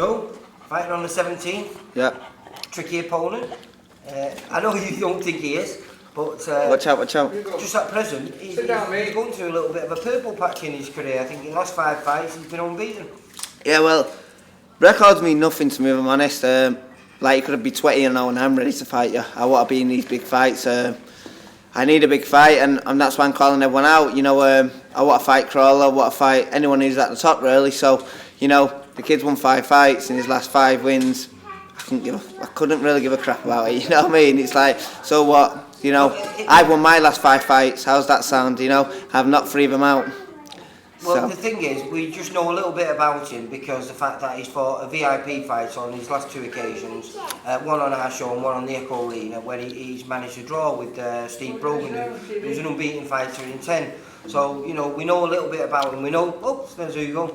So, fighting on the 17th. Yeah. Tricky opponent. I know you don't think he is, but watch out. Just at present, he's going through a little bit of a purple patch in his career. I think in the last 5 fights he's been unbeaten. Yeah, well, records mean nothing to me, if I'm honest. Like, you could be 20 and I'm ready to fight you. I want to be in these big fights. I need a big fight, and that's why I'm calling everyone out. You know, I want to fight Crolla, I want to fight anyone who's at the top, really. So, you know, the kid's won 5 fights in his last 5 wins. I couldn't really give a crap about it, you know what I mean? It's like, so what? You know, I've won my last 5 fights. How's that sound? You know, I've knocked 3 of them out. Well, So. The thing is, we just know a little bit about him because the fact that he's fought a VIP fight on his last 2 occasions, one on our show and one on the Echo Arena, where he's managed to draw with Steve Brogan, who's an unbeaten fighter in 10. So, you know, we know a little bit about him. We know, there's Hugo.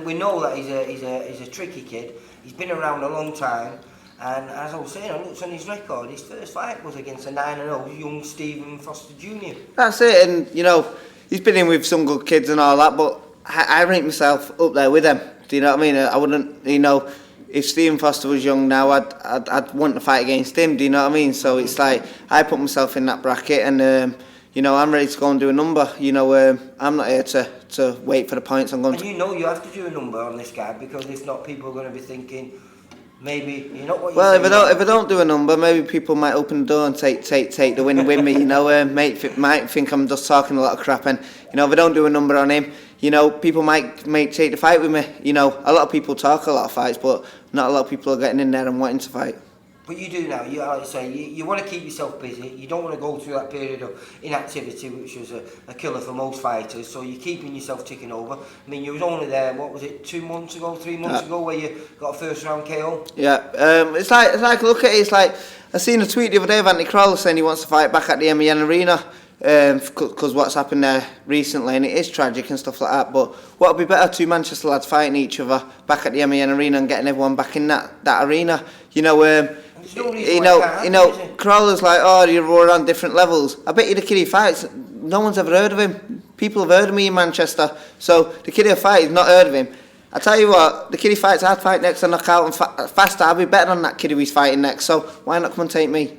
We know that he's a tricky kid. He's been around a long time. And as I was saying, I looked on his record, his first fight was against a 9-0 young Stephen Foster Jr. That's it, and, you know, he's been in with some good kids and all that, but I rank myself up there with them. Do you know what I mean? I wouldn't, you know, if Stephen Foster was young now, I'd want to fight against him. Do you know what I mean? So it's like I put myself in that bracket, and you know, I'm ready to go and do a number. You know, I'm not here to wait for the points. I'm going. And you know, you have to do a number on this guy because if not, people are going to be thinking. Maybe you're not what you. Well, if I don't do a number, maybe people might open the door and take the win with me. You know, might think I'm just talking a lot of crap, and you know, if I don't do a number on him, you know, people might take the fight with me. You know, a lot of people talk a lot of fights, but not a lot of people are getting in there and wanting to fight. But you do now. You like I say, you want to keep yourself busy. You don't want to go through that period of inactivity, which was a killer for most fighters. So you're keeping yourself ticking over. I mean, you was only there. What was it? 2 months ago, 3 months ago, where you got a first round KO. Yeah. It's like look at it. It's like I seen a tweet the other day of Anthony Crolla saying he wants to fight back at the MEN Arena. Because what's happened there recently, and it is tragic and stuff like that. But what would be better, 2 Manchester lads fighting each other back at the MEN Arena and getting everyone back in that arena. You know. You know, Crolla's like, oh, you're on different levels. I bet you the kid he fights, no one's ever heard of him. People have heard of me in Manchester. So the kid who fights, not heard of him. I tell you what, the kid he fights, I'd fight next and knock out and faster. I'd be better than that kid who he's fighting next. So why not come and take me?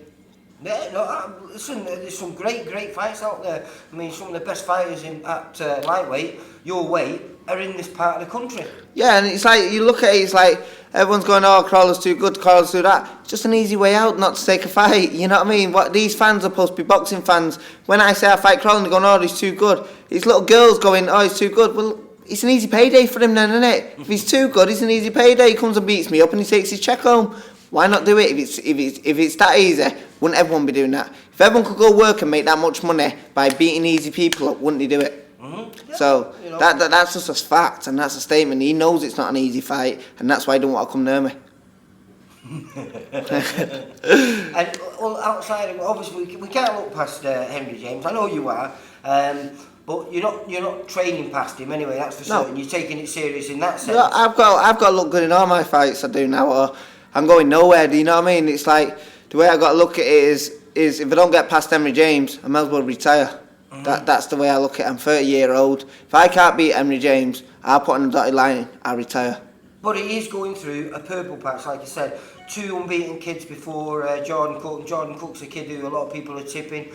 Yeah, no, listen, there's some great fights out there. I mean, some of the best fighters at lightweight, your weight, are in this part of the country. Yeah, and it's like, you look at it, it's like, everyone's going, oh, Crolla's too good, Crolla's too that. It's just an easy way out not to take a fight, you know what I mean? What these fans are supposed to be boxing fans. When I say I fight Crolla, they're going, oh, he's too good. These little girls going, oh, he's too good. Well, it's an easy payday for him then, isn't it? If he's too good, it's an easy payday. He comes and beats me up and he takes his check home. Why not do it if it's that easy? Wouldn't everyone be doing that? If everyone could go work and make that much money by beating easy people up, wouldn't they do it? Mm-hmm. Yeah, so you know, that's just a fact, and that's a statement. He knows it's not an easy fight, and that's why he don't want to come near me. And well, outside, obviously, we can't look past Henry James. I know you are, but you're not training past him anyway. That's for certain. You're taking it serious in that sense. No, I've got to look good in all my fights I do now, or I'm going nowhere. Do you know what I mean? It's like the way I got to look at it is if I don't get past Henry James, I might as well retire. That's the way I look at it. I'm 30-year-old. If I can't beat Henry James, I'll put on the dotted line, I'll retire. But he is going through a purple patch, like I said. 2 unbeaten kids before Jordan Cook. And Jordan Cook's a kid who a lot of people are tipping.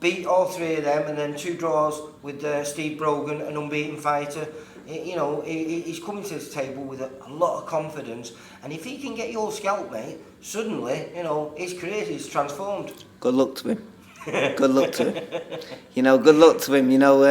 Beat all 3 of them, and then 2 draws with Steve Brogan, an unbeaten fighter. You know, he's coming to this table with a lot of confidence. And if he can get your scalp, mate, suddenly, you know, his career is transformed. Good luck to him. Good luck to him. You know, good luck to him. You know,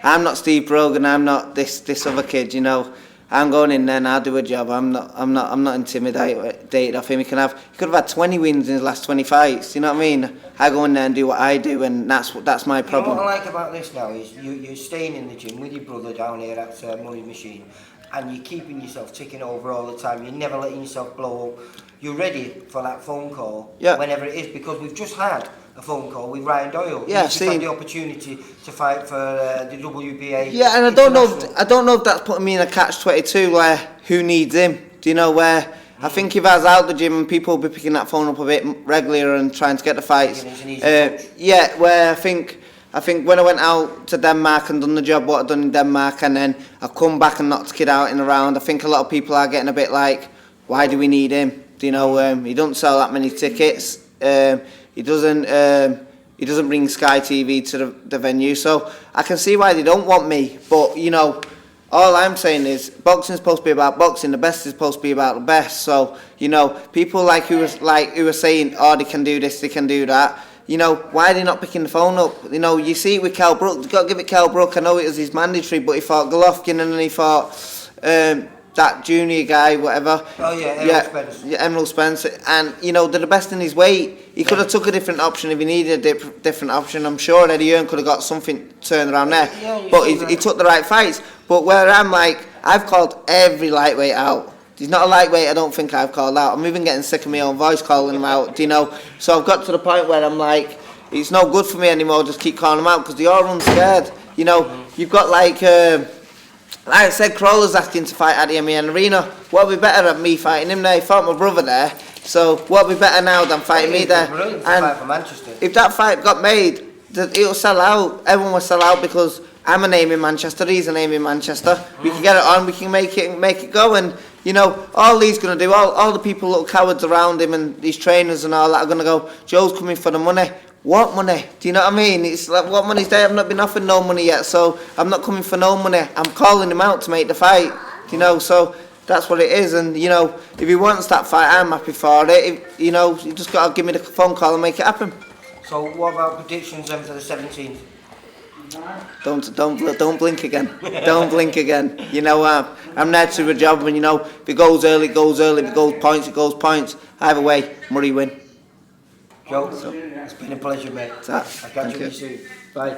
I'm not Steve Brogan. I'm not this other kid. You know, I'm going in there and I'll do a job. I'm not intimidated off him. He could have had 20 wins in his last 20 fights. You know what I mean? I go in there and do what I do, and that's my problem. You know what I like about this now is you're staying in the gym with your brother down here at Money Machine, and you're keeping yourself ticking over all the time. You're never letting yourself blow up. You're ready for that phone call, whenever it is, because we've just had a phone call with Ryan Doyle. Yeah, he's had the opportunity to fight for the WBA. Yeah, and I don't know if that's putting me in a catch-22 where who needs him. Do you know where? I think if I was out the gym and people will be picking that phone up a bit regular and trying to get the fights. Yeah, where I think I think when I went out to Denmark and done the job what I'd done in Denmark, and then I come back and knocked the kid out in a round, I think a lot of people are getting a bit like, why do we need him? Do you know, he doesn't sell that many tickets. He doesn't bring Sky TV to the venue, so I can see why they don't want me. But you know, all I'm saying is boxing's supposed to be about boxing. The best is supposed to be about the best. So you know, people who were saying, oh, they can do this, they can do that. You know, why are they not picking the phone up? You know, you see it with Kell Brook. You've got to give it Kell Brook. I know it was his mandatory, but he fought Golovkin and then he fought that junior guy, whatever. Oh yeah, Spence. Yeah, Emerald Spence. And you know, they're the best in his weight. He could have took a different option if he needed a different option. I'm sure Eddie Hearn could have got something turned around there. Yeah, but he took the right fights. But where I'm like, I've called every lightweight out. He's not a lightweight, I don't think I've called out. I'm even getting sick of my own voice calling him out, do you know? So I've got to the point where I'm like, it's no good for me anymore, just keep calling him out, because they are unscared. You know, you've got like I said, Crolla's asking to fight at the MEN Arena. What would be better than me fighting him there? He fought my brother there. So what would be better now than fighting me there? Fight for Manchester. If that fight got made, it'll sell out. Everyone will sell out because I'm a name in Manchester, he's a name in Manchester. We can get it on, we can make it go, and you know, all he's going to do, all the people, little cowards around him and these trainers and all that are going to go, Joe's coming for the money. What money? Do you know what I mean? It's like, what money's there? I've not been offered no money yet, so I'm not coming for no money. I'm calling him out to make the fight, do you know, so that's what it is. And you know, if he wants that fight, I'm happy for it. You know, you just got to give me the phone call and make it happen. So what about predictions then for the 17th? Don't blink again. Don't blink again. You know, I'm there to do a job, and you know, if it goes early, it goes early. If it goes points, it goes points. Either way, Murray win. Joe, it's been a pleasure, mate. I'll catch you soon. Bye.